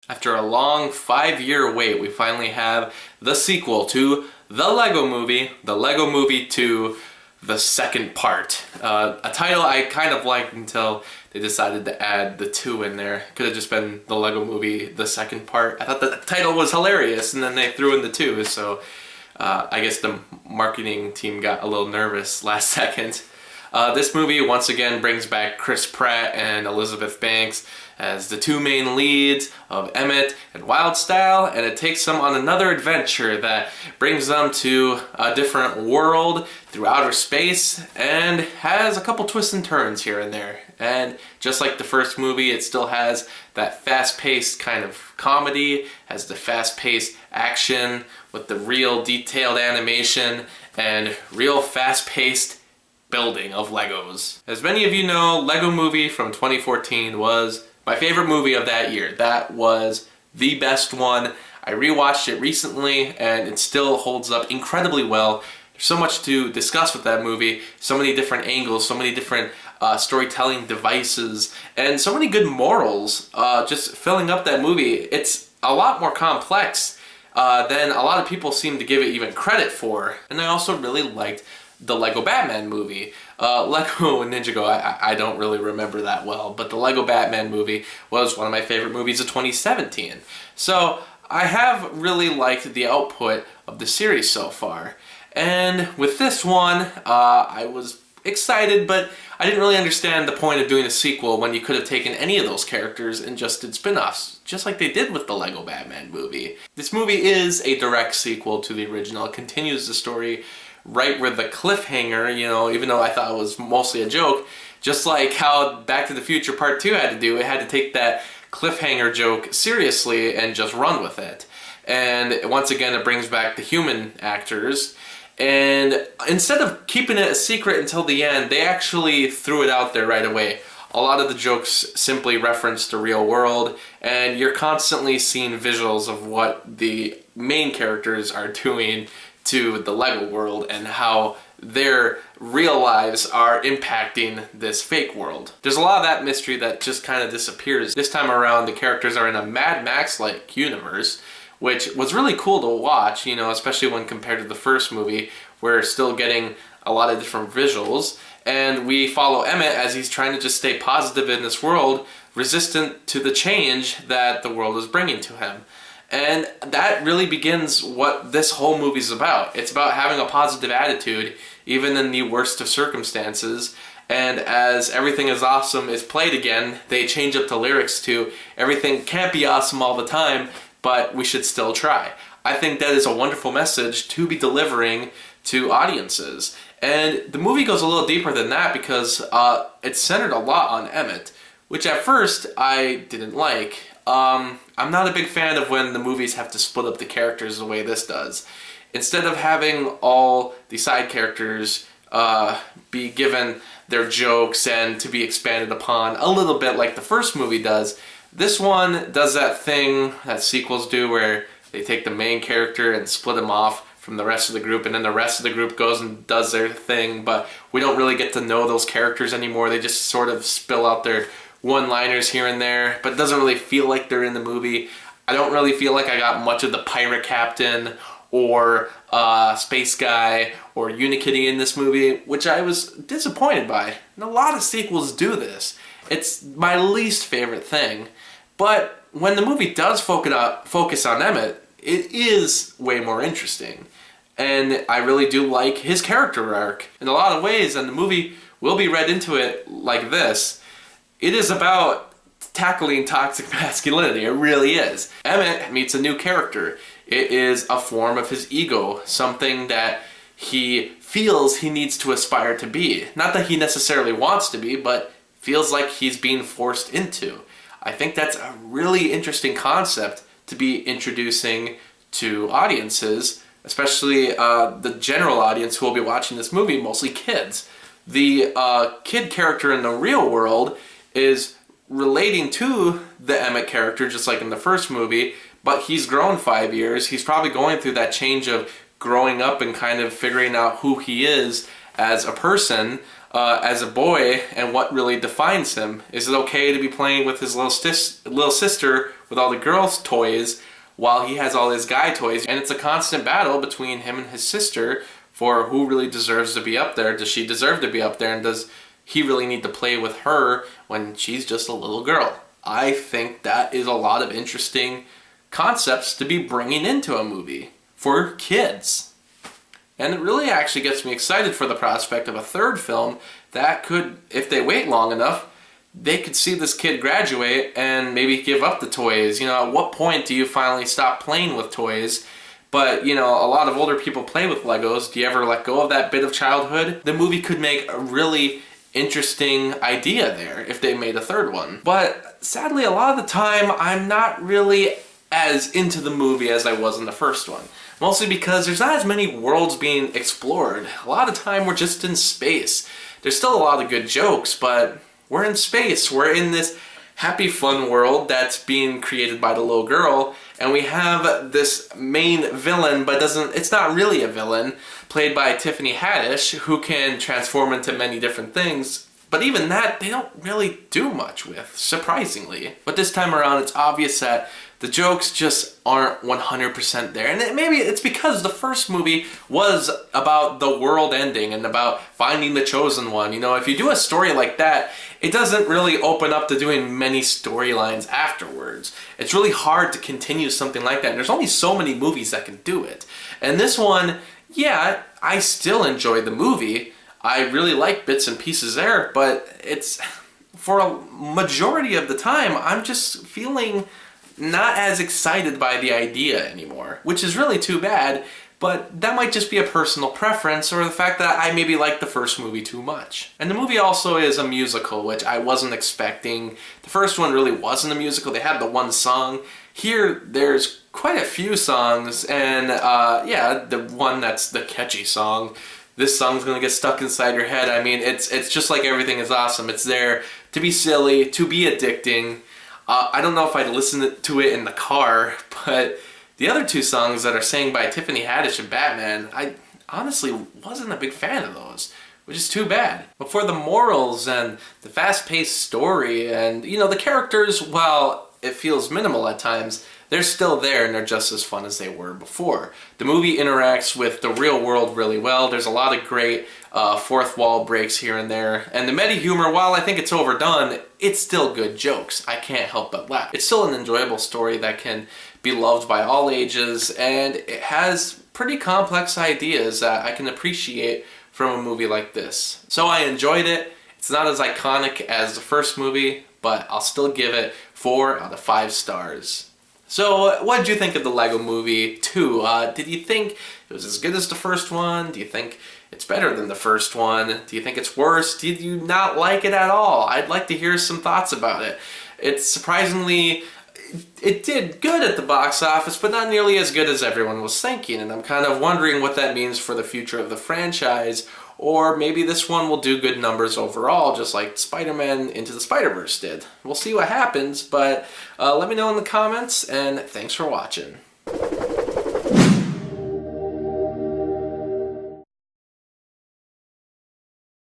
After a long 5-year wait, we finally have the sequel to The Lego Movie, The Lego Movie 2, the second part. A title I kind of liked until they decided to add the 2 in there. Could have just been The Lego Movie, the second part. I thought the title was hilarious, and then they threw in the 2, so I guess the marketing team got a little nervous last second. This movie once again brings back Chris Pratt and Elizabeth Banks as the 2 main leads of Emmett and Wildstyle, and it takes them on another adventure that brings them to a different world through outer space and has a couple twists and turns here and there. And just like the first movie, it still has that fast-paced kind of comedy, has the fast-paced action with the real detailed animation and real fast-paced building of Legos. As many of you know, Lego Movie from 2014 was my favorite movie of that year. That was the best one. I rewatched it recently and it still holds up incredibly well. There's so much to discuss with that movie, so many different angles, so many different storytelling devices, and so many good morals just filling up that movie. It's a lot more complex than a lot of people seem to give it even credit for. And I also really liked the Lego Batman movie. Lego Ninjago, I don't really remember that well, but the Lego Batman movie was one of my favorite movies of 2017. So I have really liked the output of the series so far. And with this one, I was excited, but I didn't really understand the point of doing a sequel when you could have taken any of those characters and just did spin-offs, just like they did with the Lego Batman movie. This movie is a direct sequel to the original. It continues the story right where the cliffhanger, you know, even though I thought it was mostly a joke, just like how Back to the Future Part 2 had to do, it had to take that cliffhanger joke seriously and just run with it. And once again, it brings back the human actors. And instead of keeping it a secret until the end, they actually threw it out there right away. A lot of the jokes simply reference the real world, and you're constantly seeing visuals of what the main characters are doing to the Lego world and how their real lives are impacting this fake world. There's a lot of that mystery that just kind of disappears. This time around, the characters are in a Mad Max-like universe, which was really cool to watch, you know, especially when compared to the first movie. We're still getting a lot of different visuals, and we follow Emmett as he's trying to just stay positive in this world, resistant to the change that the world is bringing to him. And that really begins what this whole movie's about. It's about having a positive attitude, even in the worst of circumstances. And as Everything is Awesome is played again, they change up the lyrics to everything can't be awesome all the time, but we should still try. I think that is a wonderful message to be delivering to audiences. And the movie goes a little deeper than that because it's centered a lot on Emmett, which at first I didn't like. I'm not a big fan of when the movies have to split up the characters the way this does. Instead of having all the side characters be given their jokes and to be expanded upon a little bit like the first movie does, this one does that thing that sequels do where they take the main character and split him off from the rest of the group, and then the rest of the group goes and does their thing, but we don't really get to know those characters anymore. They just sort of spill out their one-liners here and there, but it doesn't really feel like they're in the movie. I don't really feel like I got much of the pirate captain or space guy or Unikitty in this movie, which I was disappointed by. And a lot of sequels do this. It's my least favorite thing. But when the movie does focus on Emmett, it is way more interesting. And I really do like his character arc in a lot of ways, and the movie will be read into it like this. It is about tackling toxic masculinity. It really is. Emmett meets a new character. It is a form of his ego, something that he feels he needs to aspire to be. Not that he necessarily wants to be, but feels like he's being forced into. I think that's a really interesting concept to be introducing to audiences, especially the general audience who will be watching this movie, mostly kids. The kid character in the real world is relating to the Emmett character, just like in the first movie, but he's grown 5 years. He's probably going through that change of growing up and kind of figuring out who he is as a person. as a boy and what really defines him. Is it okay to be playing with his little sister with all the girls' toys while he has all his guy toys? And it's a constant battle between him and his sister for who really deserves to be up there. Does she deserve to be up there, and does he really need to play with her when she's just a little girl? I think that is a lot of interesting concepts to be bringing into a movie for kids. And it really actually gets me excited for the prospect of a third film that could, if they wait long enough, they could see this kid graduate and maybe give up the toys. You know, at what point do you finally stop playing with toys? But, you know, a lot of older people play with Legos. Do you ever let go of that bit of childhood? The movie could make a really interesting idea there if they made a third one. But sadly, a lot of the time, I'm not really as into the movie as I was in the first one. Mostly because there's not as many worlds being explored. A lot of time we're just in space. There's still a lot of good jokes, but we're in space. We're in this happy, fun world that's being created by the little girl, and we have this main villain, but it's not really a villain, played by Tiffany Haddish, who can transform into many different things. But even that, they don't really do much with, surprisingly. But this time around, it's obvious that the jokes just aren't 100% there. And maybe it's because the first movie was about the world ending and about finding the chosen one. You know, if you do a story like that, it doesn't really open up to doing many storylines afterwards. It's really hard to continue something like that. And there's only so many movies that can do it. And this one, yeah, I still enjoyed the movie. I really like bits and pieces there, but it's, for a majority of the time, I'm just feeling not as excited by the idea anymore, which is really too bad, but that might just be a personal preference or the fact that I maybe like the first movie too much. And the movie also is a musical, which I wasn't expecting. The first one really wasn't a musical. They had the one song. Here, there's quite a few songs, and yeah, the one that's the catchy song. This song's gonna get stuck inside your head. I mean, it's just like Everything Is Awesome. It's there to be silly, to be addicting. I don't know if I'd listen to it in the car, but the other two songs that are sang by Tiffany Haddish and Batman, I honestly wasn't a big fan of those, which is too bad. But for the morals and the fast-paced story and, you know, the characters, while it feels minimal at times, they're still there and they're just as fun as they were before. The movie interacts with the real world really well. There's a lot of great fourth wall breaks here and there. And the meta humor, while I think it's overdone, it's still good jokes. I can't help but laugh. It's still an enjoyable story that can be loved by all ages, and it has pretty complex ideas that I can appreciate from a movie like this. So I enjoyed it. It's not as iconic as the first movie, but I'll still give it 4 out of 5 stars. So, what did you think of the Lego Movie 2? Did you think it was as good as the first one? Do you think it's better than the first one? Do you think it's worse? Did you not like it at all? I'd like to hear some thoughts about it. It's surprisingly, it did good at the box office, but not nearly as good as everyone was thinking, and I'm kind of wondering what that means for the future of the franchise. Or maybe this one will do good numbers overall, just like Spider-Man Into the Spider-Verse did. We'll see what happens, but let me know in the comments, and thanks for watching.